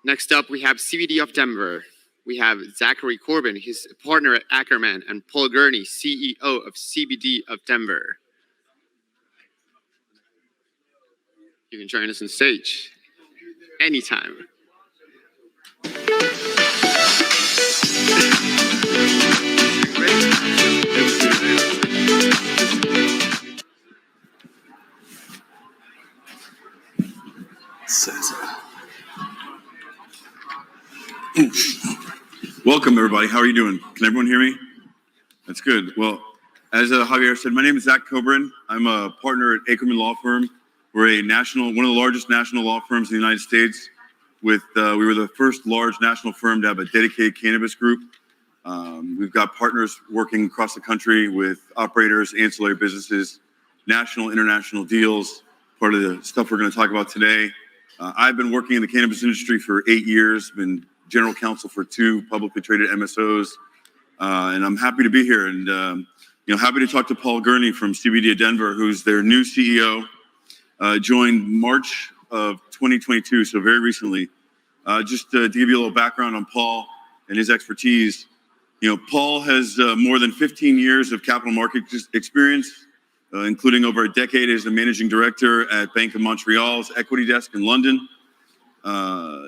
Next up, we have CBD of Denver. We have Zachary Kobrin, his partner at Ackerman, and Paul Gurney, CEO of CBD of Denver. You can join us on stage anytime. Welcome, everybody. How are you doing? Can everyone hear me? That's good. Well, as Javier said, my name is Zach Kobrin. I'm a partner at Ackerman Law Firm. We're one of the largest national law firms in the United States. We were the first large national firm to have a dedicated cannabis group. We've got partners working across the country with operators, ancillary businesses, national, international deals, part of the stuff we're going to talk about today. I've been working in the cannabis industry for 8 years, been general counsel for 2 publicly traded MSOs, and I'm happy to be here and happy to talk to Paul Gurney from CBD of Denver, who's their new CEO, joined March of 2022, so very recently. Just to give you a little background on Paul and his expertise, Paul has more than 15 years of capital market experience, including over a decade as a managing director at Bank of Montreal's equity desk in London.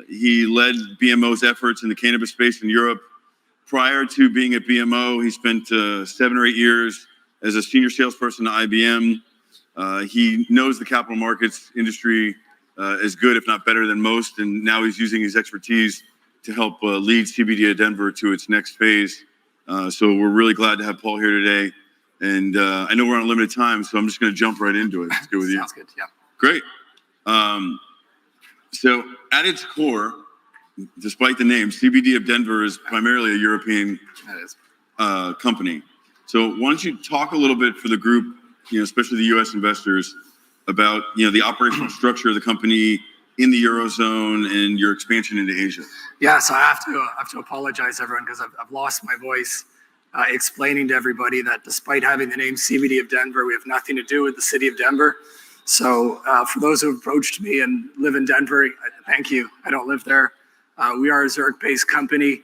He led BMO's efforts in the cannabis space in Europe. Prior to being at BMO, he spent 7 or 8 years as a senior salesperson at IBM. He knows the capital markets industry as good, if not better than most, and now he's using his expertise to help lead CBD of Denver to its next phase. So we're really glad to have Paul here today. And I know we're on a limited time, so I'm just going to jump right into it. It's good with you. Sounds good, yeah. Great. So at its core, despite the name, CBD of Denver is primarily a European company. So why don't you talk a little bit for the group, especially the U.S. investors, about the operational structure of the company in the Eurozone and your expansion into Asia. Yeah, so I have to apologize, everyone, because I've lost my voice explaining to everybody that despite having the name CBD of Denver, we have nothing to do with the city of Denver. So for those who approached me and live in Denver, thank you. I don't live there. We are a Zurich-based company,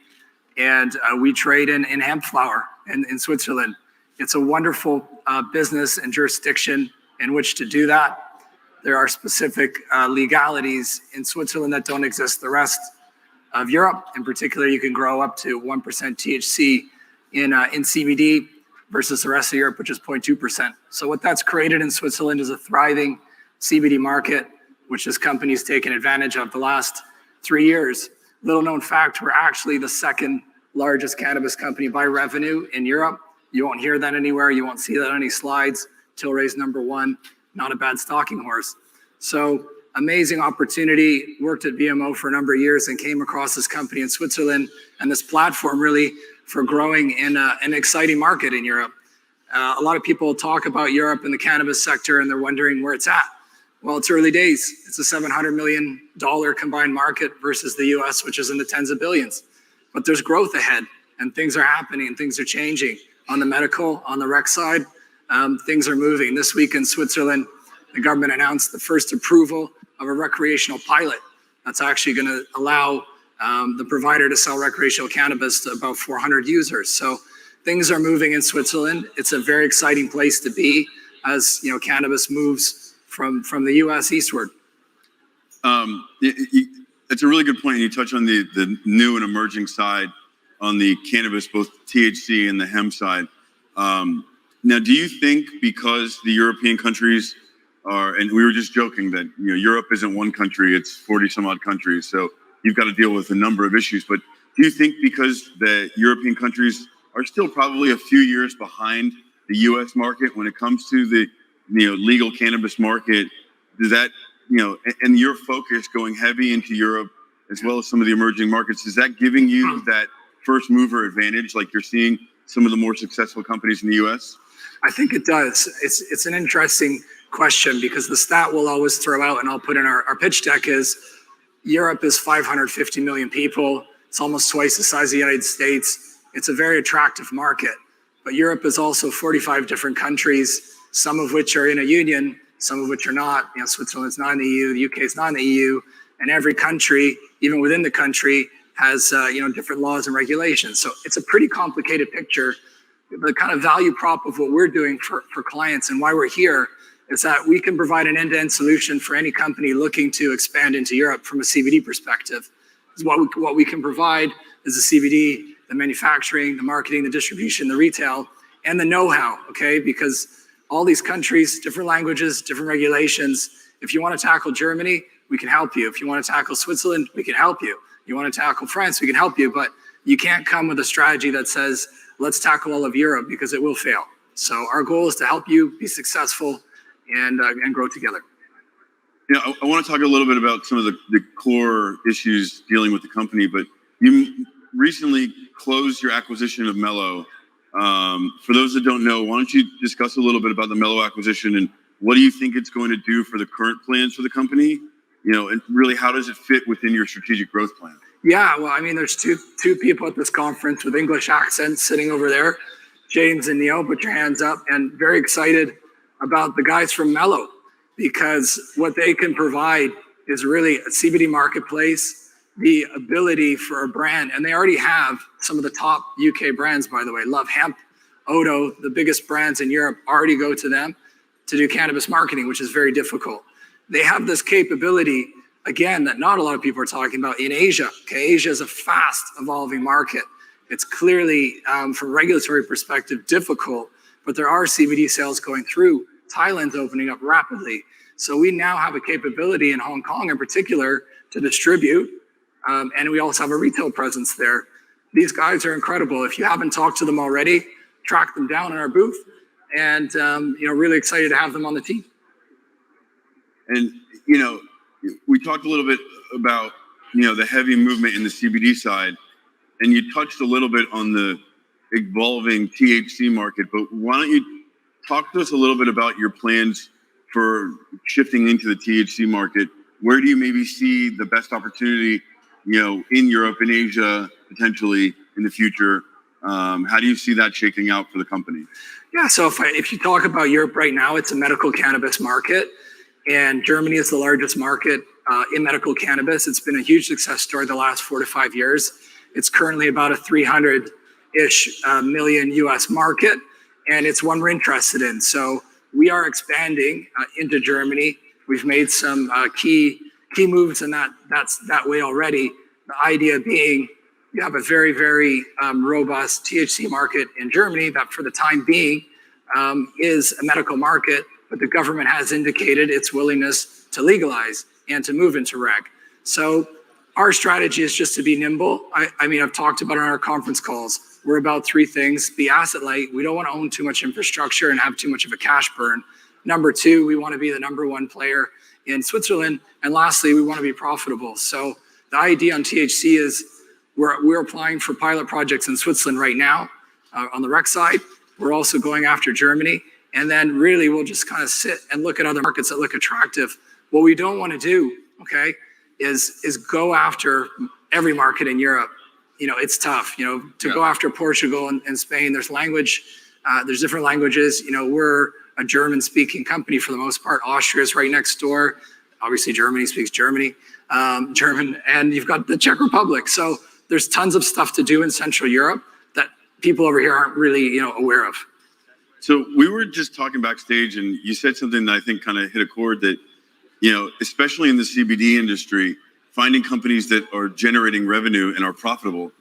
and we trade in hemp flower in Switzerland. It's a wonderful business and jurisdiction in which to do that. There are specific legalities in Switzerland that don't exist the rest of Europe. In particular, you can grow up to 1% THC in CBD versus the rest of Europe, which is 0.2%. So what that's created in Switzerland is a thriving CBD market, which this company's taken advantage of the last 3 years. Little known fact, we're actually the second largest cannabis company by revenue in Europe. You won't hear that anywhere. You won't see that on any slides. Tilray's number 1, not a bad stalking horse. So amazing opportunity, worked at BMO for a number of years and came across this company in Switzerland and this platform really for growing in an exciting market in Europe. A lot of people talk about Europe and the cannabis sector and they're wondering where it's at. Well, it's early days. It's a $700 million combined market versus the US, which is in the tens of billions. But there's growth ahead and things are happening and things are changing. On the medical, on the rec side, things are moving. This week in Switzerland, the government announced the first approval of a recreational pilot that's actually going to allow the provider to sell recreational cannabis to about 400 users. So things are moving in Switzerland. It's a very exciting place to be as cannabis moves from the US eastward. It's a really good point. You touch on the new and emerging side on the cannabis, both THC and the hemp side. Now, do you think because the European countries are, and we were just joking that Europe isn't one country, it's 40 some odd countries, so you've got to deal with a number of issues, but do you think because the European countries are still probably a few years behind the US market when it comes to the legal cannabis market, does that, and your focus going heavy into Europe as well as some of the emerging markets, is that giving you that first mover advantage like you're seeing some of the more successful companies in the US? I think it does. It's an interesting question because the stat we'll always throw out and I'll put in our pitch deck is Europe is 550 million people. It's almost twice the size of the United States. It's a very attractive market, but Europe is also 45 different countries, some of which are in a union, some of which are not. Switzerland's not in the EU, the UK is not in the EU, And every country, even within the country, has different laws and regulations. So it's a pretty complicated picture. The kind of value prop of what we're doing for clients and why we're here is that we can provide an end-to-end solution for any company looking to expand into Europe from a CBD perspective. What we can provide is the CBD, the manufacturing, the marketing, the distribution, the retail, and the know-how, okay? Because all these countries, different languages, different regulations. If you want to tackle Germany, we can help you. If you want to tackle Switzerland, we can help you. You want to tackle France, we can help you. But you can't come with a strategy that says, let's tackle all of Europe, because it will fail. So our goal is to help you be successful and grow together. Yeah, I want to talk a little bit about some of the core issues dealing with the company, but you recently closed your acquisition of Mellow. For those that don't know, why don't you discuss a little bit about the Mellow acquisition and what do you think it's going to do for the current plans for the company? And really, how does it fit within your strategic growth plan? Yeah, well, I mean, there's two people at this conference with English accents sitting over there, James and Neil. Put your hands up, and very excited about the guys from Mellow, because what they can provide is really a CBD marketplace, the ability for a brand, and they already have some of the top UK brands, by the way, Love Hemp, Odo, the biggest brands in Europe already go to them to do cannabis marketing, which is very difficult. They have this capability, again, that not a lot of people are talking about in Asia. Okay, Asia is a fast evolving market. It's clearly, from a regulatory perspective, difficult, but there are CBD sales going through. Thailand's opening up rapidly. So we now have a capability in Hong Kong in particular to distribute, and we also have a retail presence there. These guys are incredible. If you haven't talked to them already, track them down in our booth, and really excited to have them on the team. And we talked a little bit about the heavy movement in the CBD side, and you touched a little bit on the evolving THC market, but why don't you talk to us a little bit about your plans for shifting into the THC market? Where do you maybe see the best opportunity, in Europe, in Asia, potentially in the future? How do you see that shaking out for the company? Yeah, so if you talk about Europe right now, it's a medical cannabis market, and Germany is the largest market in medical cannabis. It's been a huge success story the last 4 to 5 years. It's currently about a 300-ish million US market, and it's one we're interested in. So we are expanding into Germany. We've made some key moves in that way already. The idea being you have a very, very robust THC market in Germany that for the time being is a medical market, but the government has indicated its willingness to legalize and to move into rec. So our strategy is just to be nimble. I mean, I've talked about it on our conference calls. We're about 3 things: be asset light. We don't want to own too much infrastructure and have too much of a cash burn. Number 2, we want to be the number 1 player in Switzerland. And lastly, we want to be profitable. So the idea on THC is we're applying for pilot projects in Switzerland right now on the rec side. We're also going after Germany. And then really we'll just kind of sit and look at other markets that look attractive. What we don't want to do, okay, is go after every market in Europe. It's tough, to go after Portugal and Spain. There's different languages. We're a German speaking company for the most part. Austria is right next door. Obviously Germany speaks German, and you've got the Czech Republic. So there's tons of stuff to do in Central Europe that people over here aren't really, aware of. So we were just talking backstage, and you said something that I think kind of hit a chord that, especially in the CBD industry, finding companies that are generating revenue and are profitable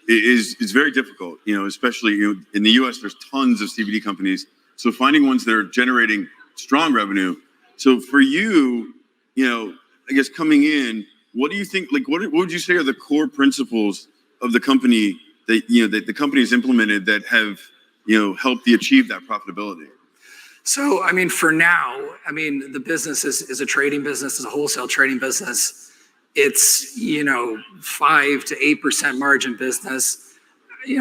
is very difficult. Especially in the U.S., there's tons of CBD companies. So finding ones that are generating strong revenue. So for you, I guess coming in, what do you think? Like, what would you say are the core principles of the company that that the company has implemented that have helped you achieve that profitability? So, I mean, for now, the business is a trading business, is a wholesale trading business. It's, 5 to 8% margin business.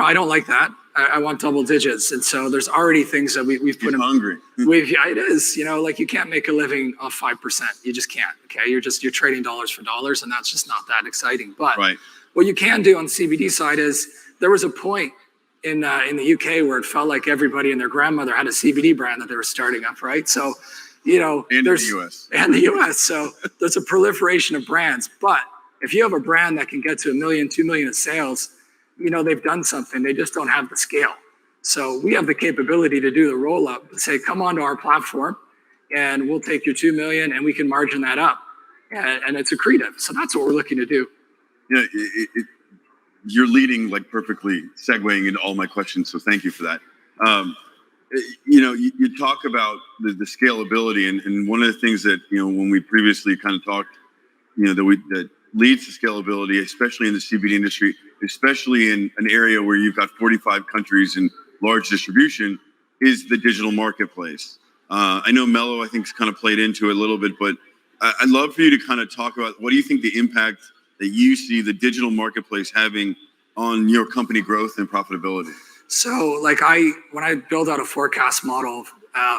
I don't like that. I want double digits. And so there's already things that we've put in. Hungry. It is, like you can't make a living off 5%. You just can't. Okay. You're trading dollars for dollars, and that's just not that exciting. But right. What you can do on the CBD side is there was a point in the UK where it felt like everybody and their grandmother had a CBD brand that they were starting up, right? So And there's in the US. and the US. So there's a proliferation of brands. But if you have a brand that can get to 1 million, 2 million in sales, they've done something. They just don't have the scale. So we have the capability to do the roll up and say, come onto our platform and we'll take your 2 million and we can margin that up. And it's accretive. So that's what we're looking to do. Yeah, you're leading like perfectly, segueing into all my questions. So thank you for that. You talk about the scalability, and one of the things that when we previously kind of talked, that leads to scalability, especially in the CBD industry, especially in an area where you've got 45 countries and large distribution, is the digital marketplace. I know Mello, I think, has kind of played into it a little bit, but I'd love for you to kind of talk about what do you think the impact that you see the digital marketplace having on your company growth and profitability? So when I build out a forecast model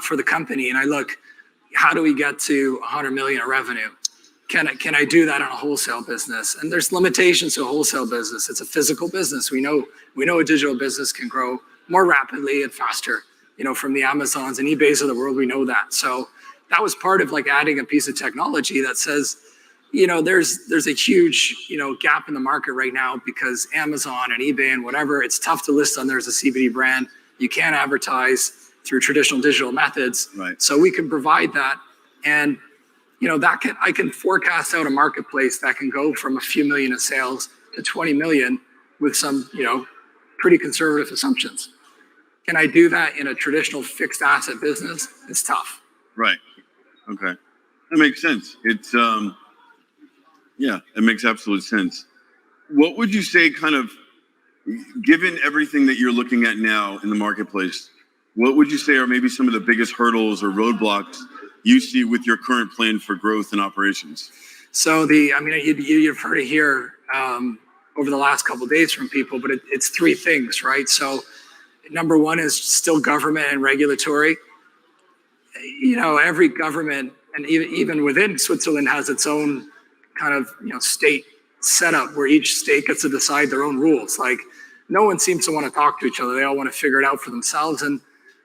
for the company and I look, how do we get to 100 million in revenue? Can I do that on a wholesale business? And there's limitations to a wholesale business. It's a physical business. We know a digital business can grow more rapidly and faster, from the Amazons and eBays of the world. We know that. So that was part of adding a piece of technology that says, there's a huge, gap in the market right now because Amazon and eBay and whatever, it's tough to list on there as a CBD brand. You can't advertise through traditional digital methods. Right. So we can provide that. And, I can forecast out a marketplace that can go from a few million in sales to 20 million with some, pretty conservative assumptions. Can I do that in a traditional fixed asset business? It's tough. Right. Okay. That makes sense. It's, yeah, it makes absolute sense. What would you say, kind of, given everything that you're looking at now in the marketplace, what would you say are maybe some of the biggest hurdles or roadblocks you see with your current plan for growth and operations? So you've heard it here over the last couple of days from people, but it's three things, right? So number one is still government and regulatory. Every government, and even within Switzerland, has its own kind of state setup where each state gets to decide their own rules. No one seems to want to talk to each other. They all want to figure it out for themselves. And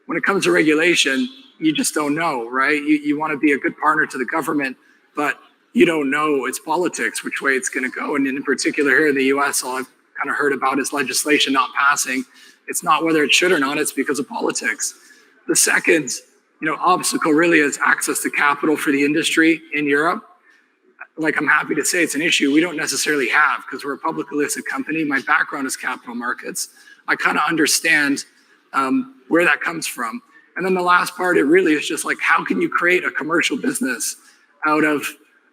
when it comes to regulation, you just don't know, right? You want to be a good partner to the government, but you don't know it's politics, which way it's going to go. And in particular here in the US, all I've kind of heard about is legislation not passing. It's not whether it should or not, it's because of politics. The second, obstacle really is access to capital for the industry in Europe. I'm happy to say it's an issue we don't necessarily have because we're a publicly listed company. My background is capital markets. I kind of understand where that comes from. And then the last part, it really is just how can you create a commercial business out of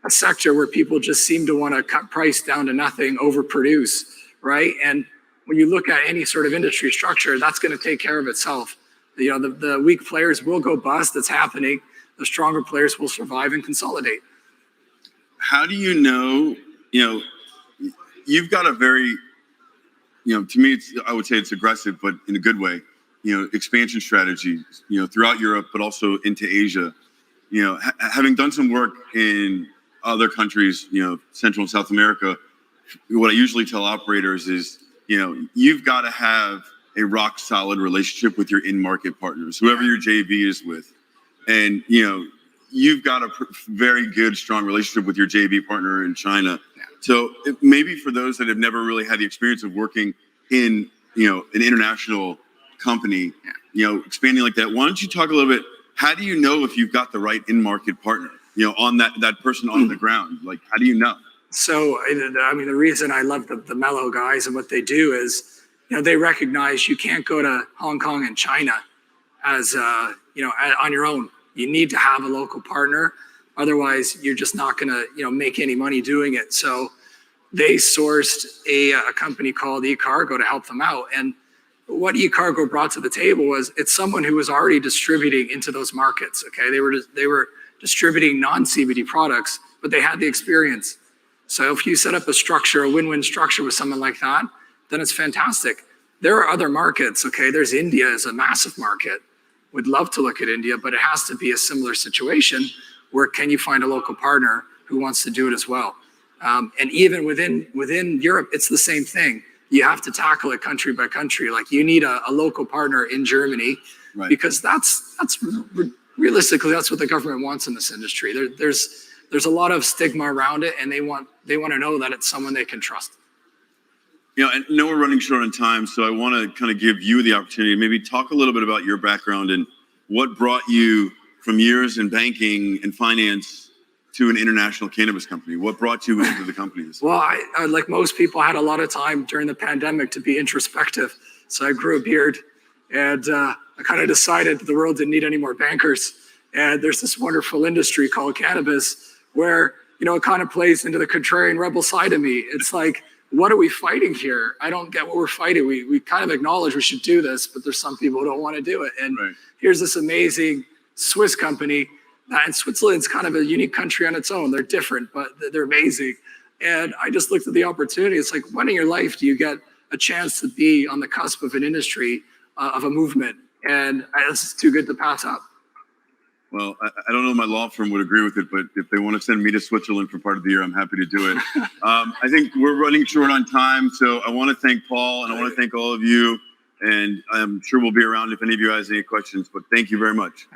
a sector where people just seem to want to cut price down to nothing, overproduce, right? And when you look at any sort of industry structure, that's going to take care of itself. The weak players will go bust. It's happening. The stronger players will survive and consolidate. How do you know, you've got a very, to me, I would say it's aggressive, but in a good way, expansion strategy, throughout Europe, but also into Asia. Having done some work in other countries, Central and South America, what I usually tell operators is, you've got to have a rock solid relationship with your in-market partners, whoever your JV is with. And, you've got a very good, strong relationship with your JV partner in China. Yeah. So maybe for those that have never really had the experience of working in, an international company, expanding like that, why don't you talk a little bit, how do you know if you've got the right in-market partner, on that person on the ground? How do you know? So, the reason I love the Mello guys and what they do is, they recognize you can't go to Hong Kong and China as, on your own. You need to have a local partner. Otherwise, you're just not going to, make any money doing it. So they sourced a company called eCargo to help them out. And what eCargo brought to the table was it's someone who was already distributing into those markets. Okay, they were distributing non-CBD products, but they had the experience. So if you set up a win-win structure with someone like that, then it's fantastic. There are other markets. Okay, there's India is a massive market. Would love to look at India, but it has to be a similar situation where can you find a local partner who wants to do it as well? And even within Europe, it's the same thing. You have to tackle it country by country. You need a local partner in Germany, right? Because that's realistically, that's what the government wants in this industry. There's a lot of stigma around it, and they want to know that it's someone they can trust. You know, and I know we're running short on time, so I want to kind of give you the opportunity to maybe talk a little bit about your background and what brought you from years in banking and finance to an international cannabis company. What brought you into the companies? Well, I like most people, had a lot of time during the pandemic to be introspective. So I grew a beard, and I kind of decided the world didn't need any more bankers. And there's this wonderful industry called cannabis where, you know, it kind of plays into the contrarian rebel side of me. It's like, what are we fighting here? I don't get what we're fighting. We kind of acknowledge we should do this, but there's some people who don't want to do it. And here's this amazing Swiss company. And Switzerland's kind of a unique country on its own. They're different, but they're amazing. And I just looked at the opportunity. It's like, when in your life do you get a chance to be on the cusp of an industry, of a movement? And this is too good to pass up. Well, I don't know if my law firm would agree with it, but if they want to send me to Switzerland for part of the year, I'm happy to do it. I think we're running short on time, so I want to thank Paul, and I want to thank all of you, and I'm sure we'll be around if any of you guys have any questions, but thank you very much.